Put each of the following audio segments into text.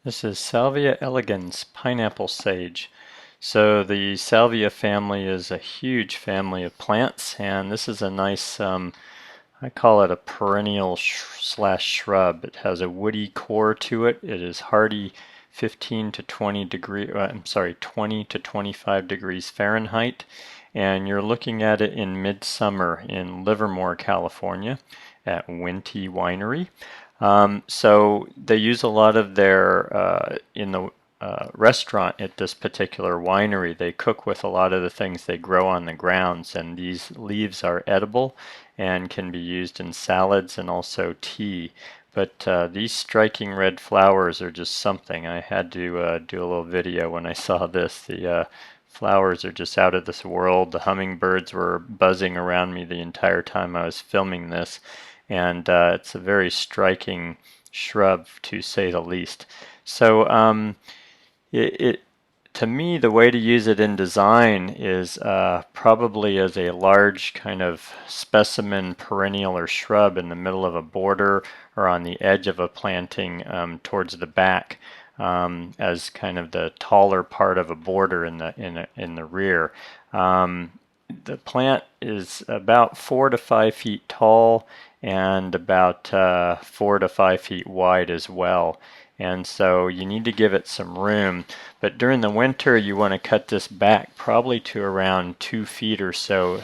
This is Salvia elegans, pineapple sage. So the Salvia family is a huge family of plants, and this is a nice, I call it a perennial slash shrub. It has a woody core to it. It is hardy 15 to 20 degree, 20 to 25 degrees Fahrenheit. And you're looking at it in midsummer in Livermore, California at Winty Winery. So they use a lot of their, in the restaurant at this particular winery, they cook with a lot of the things they grow on the grounds, and these leaves are edible and can be used in salads and also tea. But these striking red flowers are just something. I had to do a little video when I saw this. The flowers are just out of this world. The hummingbirds were buzzing around me the entire time I was filming this, and it's a very striking shrub to say the least. So it to me, the way to use it in design is probably as a large kind of specimen perennial or shrub in the middle of a border or on the edge of a planting towards the back, as kind of the taller part of a border in the rear. The plant is about 4 to 5 feet tall and about 4 to 5 feet wide as well. And so you need to give it some room. But during the winter, you want to cut this back probably to around 2 feet or so,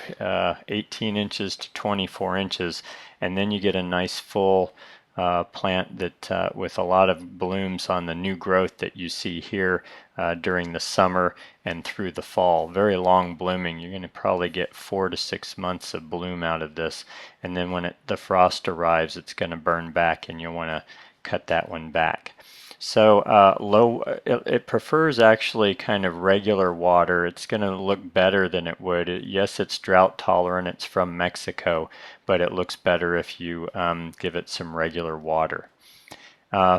18 inches to 24 inches. And then you get a nice full plant that with a lot of blooms on the new growth that you see here during the summer and through the fall. Very long blooming. You're going to probably get 4 to 6 months of bloom out of this. And then when the frost arrives, it's going to burn back, and you'll want to cut that one back. So it prefers actually kind of regular water. It's going to look better than it would. Yes, it's drought tolerant. It's from Mexico, but it looks better if you give it some regular water.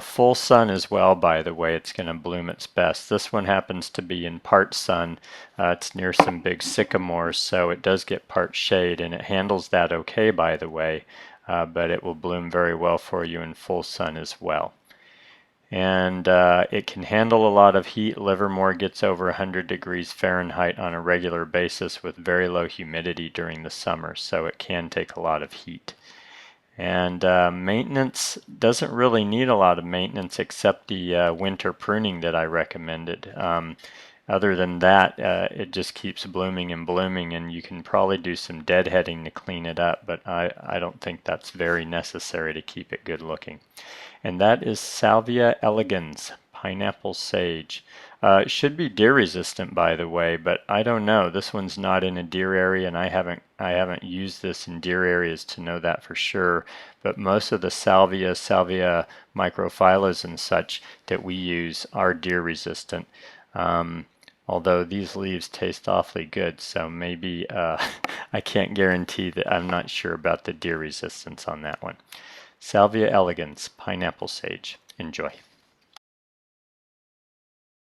Full sun as well, by the way, it's going to bloom its best. This one happens to be in part sun. It's near some big sycamores, so it does get part shade, and it handles that okay, by the way, but it will bloom very well for you in full sun as well. And it can handle a lot of heat. Livermore gets over 100 degrees Fahrenheit on a regular basis with very low humidity during the summer, so it can take a lot of heat. And maintenance doesn't really need a lot of maintenance except the winter pruning that I recommended. Other than that, it just keeps blooming and blooming, and you can probably do some deadheading to clean it up, but I don't think that's very necessary to keep it good looking. And that is Salvia elegans, pineapple sage. It should be deer resistant, by the way, but I don't know. This one's not in a deer area, and I haven't used this in deer areas to know that for sure. But most of the Salvia microphylla and such that we use are deer resistant. Although these leaves taste awfully good, so maybe I can't guarantee that. I'm not sure about the deer resistance on that one. Salvia elegans, pineapple sage. Enjoy.